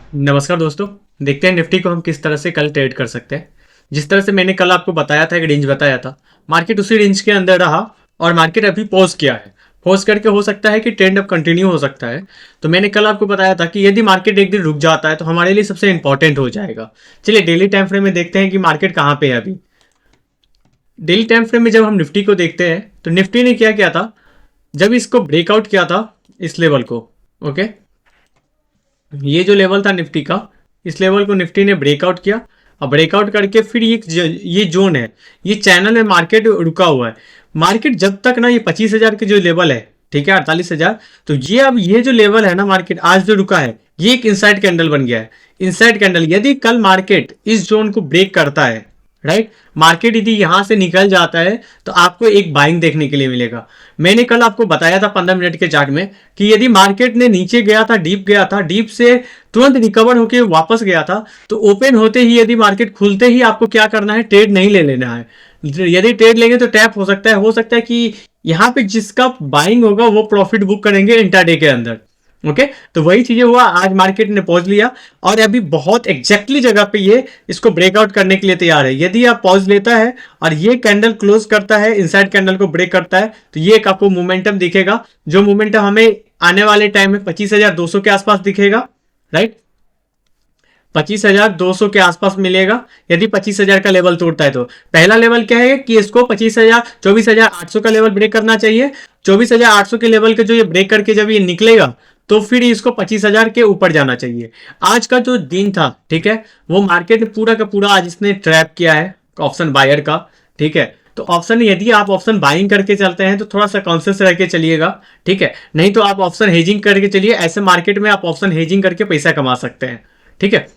नमस्कार दोस्तों। देखते हैं निफ्टी को हम किस तरह से कल ट्रेड कर सकते हैं। जिस तरह से मैंने कल आपको बताया था, एक रेंज बताया था, मार्केट उसी रेंज के अंदर रहा और मार्केट अभी पॉज किया है। पॉज करके हो सकता है कि ट्रेंड अब कंटिन्यू हो सकता है। तो मैंने कल आपको बताया था कि यदि मार्केट एक दिन रुक जाता है तो हमारे लिए सबसे इंपॉर्टेंट हो जाएगा। चलिए डेली टाइम फ्रेम में देखते हैं कि मार्केट कहाँ पे है अभी। डेली टाइम फ्रेम में जब हम निफ्टी को देखते हैं तो निफ्टी ने क्या किया था, जब इसको ब्रेकआउट किया था इस लेवल को, ओके, ये जो लेवल था निफ्टी का, इस लेवल को निफ्टी ने ब्रेकआउट किया और ब्रेकआउट करके फिर ये जोन है, ये चैनल में मार्केट रुका हुआ है। मार्केट जब तक ना ये 25,000 के जो लेवल है, ठीक है, 48,000, तो ये अब ये जो लेवल है ना, मार्केट आज जो रुका है, ये एक इनसाइड कैंडल बन गया है। इनसाइड कैंडल, यदि कल मार्केट इस जोन को ब्रेक करता है, राइट, मार्केट यदि यहां से निकल जाता है तो आपको एक बाइंग देखने के लिए मिलेगा। मैंने कल आपको बताया था 15 मिनट के चार्ट में कि यदि मार्केट ने नीचे गया था, डीप से तुरंत रिकवर होकर वापस गया था, तो ओपन होते ही यदि मार्केट खुलते ही आपको क्या करना है, ट्रेड नहीं ले लेना है। यदि ट्रेड लेंगे तो टैप हो सकता है कि यहां पे जिसका बाइंग होगा वो प्रॉफिट बुक करेंगे इंट्राडे के अंदर। ओके, तो वही चीजें हुआ, आज मार्केट ने पॉज लिया और अभी बहुत एग्जैक्टली जगह पे ये इसको ब्रेकआउट करने के लिए तैयार है। यदि आप पॉज लेता है और ये कैंडल क्लोज करता है, इनसाइड कैंडल को ब्रेक करता है, तो ये एक आपको मोमेंटम दिखेगा, जो मोमेंटम हमें आने वाले टाइम में 25,200 के आसपास दिखेगा, राइट, 25,200 के आसपास मिलेगा। यदि 25,000 का लेवल तोड़ता है तो पहला लेवल क्या है कि इसको 24,800 का लेवल ब्रेक करना चाहिए। 24,800 के लेवल के जो ये ब्रेक करके जब ये निकलेगा तो फिर इसको 25,000 के ऊपर जाना चाहिए। आज का जो दिन था, ठीक है, वो मार्केट पूरा का पूरा आज इसने ट्रैप किया है ऑप्शन बायर का, ठीक है। तो ऑप्शन, यदि आप ऑप्शन बाइंग करके चलते हैं तो थोड़ा सा कॉन्शियस रह के चलिएगा, ठीक है, नहीं तो आप ऑप्शन हेजिंग करके चलिए। ऐसे मार्केट में आप ऑप्शन हेजिंग करके पैसा कमा सकते हैं, ठीक है।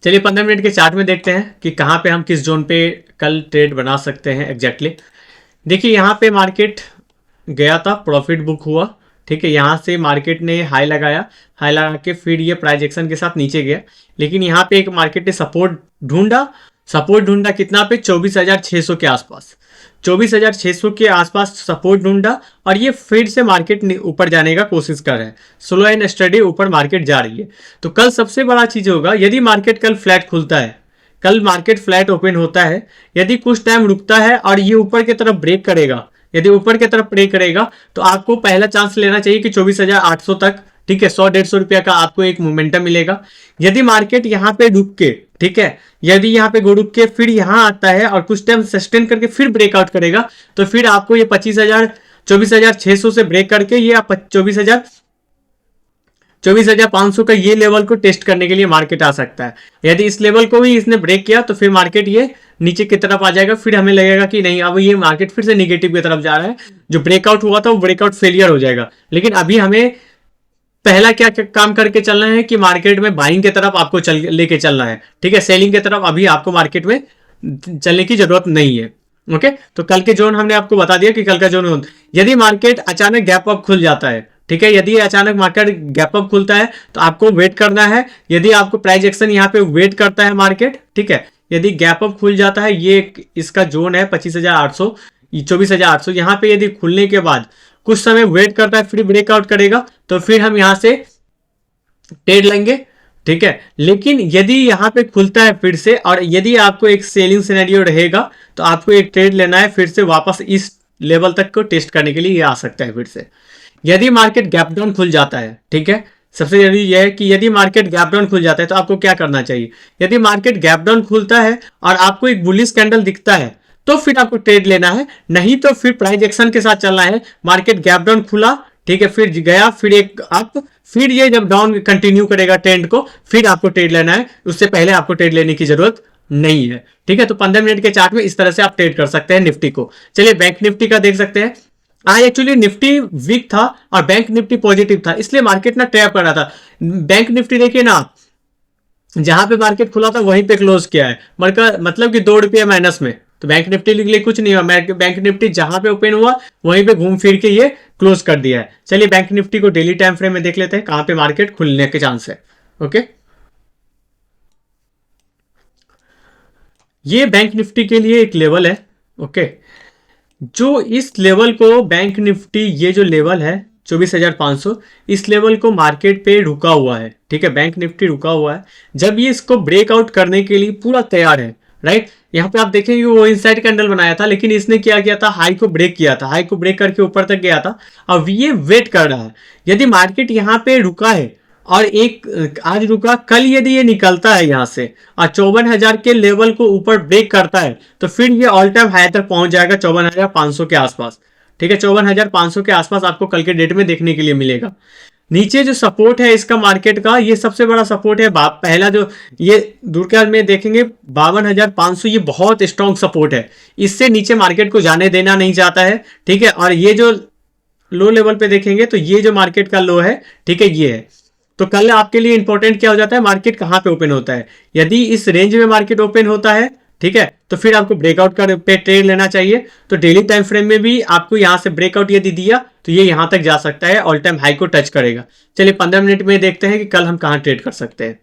चलिए 15 मिनट के चार्ट में देखते हैं कि कहाँ पे हम किस जोन पे कल ट्रेड बना सकते हैं एग्जैक्टली। देखिए यहाँ पे मार्केट गया था, प्रॉफिट बुक हुआ, ठीक है। यहाँ से मार्केट ने हाई लगाया, हाई लगा के फिर ये प्राइस एक्शन के साथ नीचे गया, लेकिन यहाँ पे एक मार्केट ने सपोर्ट ढूंढा कितना पे, 24,600 के आसपास, 24,600 के आसपास सपोर्ट ढूंढा और ये फिर से मार्केट ऊपर जाने का कोशिश कर रहे हैं। स्लो एंड स्टडी ऊपर मार्केट जा रही है। तो कल सबसे बड़ा चीज होगा, यदि मार्केट कल फ्लैट खुलता है, कल मार्केट फ्लैट ओपन होता है, यदि कुछ टाइम रुकता है और ये ऊपर की तरफ ब्रेक करेगा, यदि ऊपर की तरफ ब्रेक करेगा तो आपको पहला चांस लेना चाहिए कि 24,800 तक, ठीक है, 100-150 रुपया का आपको एक मोमेंटम मिलेगा। यदि मार्केट यहाँ पे रुक के, ठीक है, यदि यहाँ पे रुक के फिर यहाँ आता है और कुछ टाइम सस्टेन करके फिर ब्रेकआउट करेगा तो फिर आपको ये 24,600 से ब्रेक करके ये आप 24,500 का ये लेवल को टेस्ट करने के लिए मार्केट आ सकता है। यदि इस लेवल को भी इसने ब्रेक किया तो फिर मार्केट ये नीचे की तरफ आ जाएगा, फिर हमें लगेगा कि नहीं, अब ये मार्केट फिर से निगेटिव की तरफ जा रहा है, जो ब्रेकआउट हुआ था वो ब्रेकआउट फेलियर हो जाएगा। लेकिन अभी हमें पहला क्या काम करके चलना है कि मार्केट में बाइंग की तरफ आपको लेके चलना है, ठीक है, सेलिंग की तरफ अभी आपको मार्केट में चलने की जरूरत नहीं है। ओके, तो कल के जोन हमने आपको बता दिया कि कल का जोन, यदि मार्केट अचानक गैप अप खुल जाता है, ठीक है, यदि अचानक मार्केट गैप अप खुलता है तो आपको वेट करना है। यदि आपको प्राइस एक्शन यहाँ पे वेट करता है मार्केट, ठीक है, यदि गैप अप खुल जाता है, ये इसका जोन है 25,800, 24,800, यहाँ पे यदि खुलने के बाद कुछ समय वेट करता है फिर ब्रेकआउट करेगा तो फिर हम यहां से ट्रेड लेंगे, ठीक है। लेकिन यदि यहां पे खुलता है फिर से और यदि आपको एक सेलिंग सिनेरियो रहेगा तो आपको एक ट्रेड लेना है फिर से वापस इस लेवल तक को टेस्ट करने के लिए ये आ सकता है फिर से। यदि मार्केट गैप डाउन खुल जाता है, ठीक है, सबसे जरूरी यह है कि यदि मार्केट गैप डाउन खुल जाता है तो आपको क्या करना चाहिए। यदि मार्केट गैप डाउन खुलता है और आपको एक बुलिश कैंडल दिखता है तो फिर आपको ट्रेड लेना है, नहीं तो फिर प्राइस एक्शन के साथ चलना है। मार्केट गैप डाउन खुला, ठीक है, फिर गया, फिर एक अप, फिर ये जब डाउन कंटिन्यू करेगा ट्रेंड को, फिर आपको ट्रेड लेना है, उससे पहले आपको ट्रेड लेने की जरूरत नहीं है, ठीक है। तो 15 मिनट के चार्ट में इस तरह से आप ट्रेड कर सकते हैं निफ्टी को। चलिए बैंक निफ्टी का देख सकते हैं। आज एक्चुअली निफ्टी वीक था और बैंक निफ्टी पॉजिटिव था, इसलिए मार्केट ना ट्रैप कर रहा था। बैंक निफ्टी देखिए ना, जहां पे मार्केट खुला था वहीं पे क्लोज किया है, मतलब कि 2 रुपये माइनस में। तो बैंक निफ्टी के लिए कुछ नहीं हुआ, बैंक निफ्टी जहां पे ओपन हुआ वहीं पे घूम फिर के ये क्लोज कर दिया है। चलिए बैंक निफ्टी को डेली टाइम फ्रेम में देख लेते हैं कहां पे मार्केट खुलने के चांस है। ओके, ये बैंक निफ्टी के लिए एक लेवल है, ओके, जो इस लेवल को बैंक निफ्टी, ये जो लेवल है 24,500 इस लेवल को मार्केट पे रुका हुआ है, ठीक है, बैंक निफ्टी रुका हुआ है। जब ये इसको ब्रेकआउट करने के लिए पूरा तैयार है, राइट, यहाँ पे आप देखेंगे वो इनसाइड कैंडल बनाया था, लेकिन इसने क्या किया था, हाई को ब्रेक किया था, हाई को ब्रेक करके ऊपर तक गया था। अब ये वेट कर रहा है, यदि मार्केट यहाँ पे रुका है और आज रुका, कल यदि ये निकलता है यहाँ से और 54,000 के लेवल को ऊपर ब्रेक करता है तो फिर ये ऑल टाइम हाई तक पहुंच जाएगा 54,500 के आसपास, ठीक है, 54,500 के आसपास आपको कल के डेट में देखने के लिए मिलेगा। नीचे जो सपोर्ट है इसका मार्केट का, ये सबसे बड़ा सपोर्ट है, पहला जो ये दूर के में देखेंगे 52,500, ये बहुत स्ट्रॉन्ग सपोर्ट है, इससे नीचे मार्केट को जाने देना नहीं चाहता है, ठीक है। और ये जो लो लेवल पे देखेंगे तो ये जो मार्केट का लो है, ठीक है, ये है। तो कल आपके लिए इंपॉर्टेंट क्या हो जाता है, मार्केट कहाँ पे ओपन होता है। यदि इस रेंज में मार्केट ओपन होता है, ठीक है, तो फिर आपको ब्रेकआउट कर पे ट्रेड लेना चाहिए। तो डेली टाइम फ्रेम में भी आपको यहां से ब्रेकआउट यदि दिया तो ये यहां तक जा सकता है, ऑल टाइम हाई को टच करेगा। चलिए 15 मिनट में देखते हैं कि कल हम कहां ट्रेड कर सकते हैं।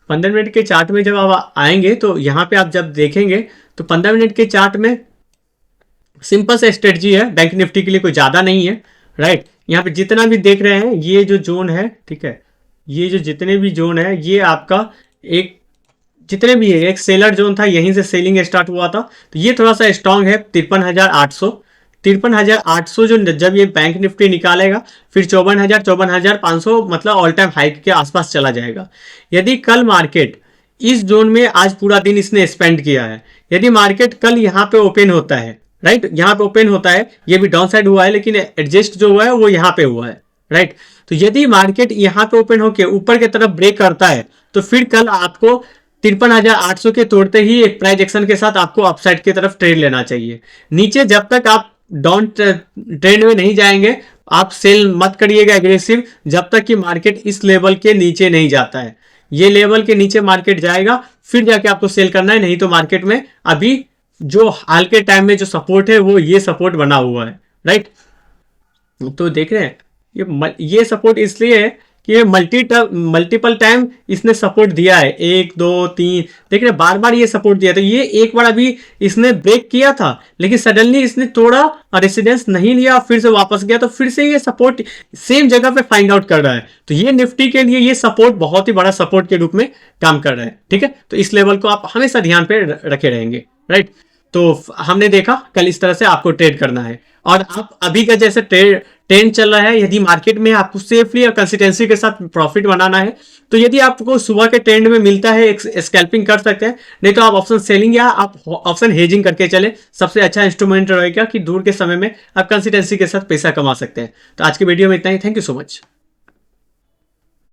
15 मिनट के चार्ट में जब आप आएंगे तो यहां पे आप जब देखेंगे तो 15 मिनट के चार्ट में सिंपल सा स्ट्रेटजी है, बैंक निफ्टी के लिए कोई ज्यादा नहीं है, राइट। यहाँ पे जितना भी देख रहे हैं ये जो जोन है, ठीक है, ये जो जितने भी जोन है ये आपका एक जितने भी है एक सेलर जोन था, यहीं से सेलिंग स्टार्ट हुआ था, तो ये थोड़ा सा स्ट्रांग है 53,800 जो जब ये बैंक निफ्टी निकालेगा फिर 54,500 मतलब ऑल टाइम हाई के आसपास चला जाएगा। यदि कल मार्केट इस जोन में आज पूरा दिन इसने स्पेंड किया है, यदि मार्केट कल यहाँ पे ओपन होता है, राइट, यहाँ पे ओपन होता है, ये भी डाउन साइड हुआ है लेकिन एडजस्ट जो हुआ है वो यहाँ पे हुआ है, राइट। तो यदि मार्केट यहाँ पे ओपन होकर ऊपर की तरफ ब्रेक करता है तो फिर कल आपको 53,800 के तोड़ते ही एक प्राइस एक्शन के साथ आपको अपसाइड की तरफ ट्रेड लेना चाहिए। नीचे जब तक आप डाउन ट्रेंड में नहीं जाएंगे आप सेल मत करिएगा एग्रेसिव, जब तक कि मार्केट इस लेवल के नीचे नहीं जाता है। ये लेवल के नीचे मार्केट जाएगा फिर जाके आपको सेल करना है, नहीं तो मार्केट में अभी जो हाल के टाइम में जो सपोर्ट है वो ये सपोर्ट बना हुआ है, राइट। तो देख रहे हैं ये सपोर्ट इसलिए है कि ये मल्टीपल टाइम इसने सपोर्ट दिया है, 1 2 3, देख रहे बार बार ये सपोर्ट दिया। तो ये एक बार अभी इसने ब्रेक किया था लेकिन सडनली इसने तोड़ा और रेसिडेंस नहीं लिया, फिर से वापस गया, तो फिर से ये सपोर्ट सेम जगह पे फाइंड आउट कर रहा है। तो ये निफ्टी के लिए ये सपोर्ट बहुत ही बड़ा सपोर्ट के रूप में काम कर रहा है, ठीक है। तो इस लेवल को आप हमेशा ध्यान पे रखे रहेंगे, राइट। तो हमने देखा कल इस तरह से आपको ट्रेड करना है और आप अभी का जैसे ट्रेंड चल रहा है, यदि मार्केट में आपको सेफली और कंसिस्टेंसी के साथ प्रॉफिट बनाना है तो यदि आपको सुबह के ट्रेंड में मिलता है स्कैल्पिंग कर सकते हैं, नहीं तो आप ऑप्शन सेलिंग या आप ऑप्शन हेजिंग करके चले, सबसे अच्छा इंस्ट्रूमेंट रहेगा कि दूर के समय में आप कंसिस्टेंसी के साथ पैसा कमा सकते हैं। तो आज की वीडियो में इतना ही, थैंक यू सो मच।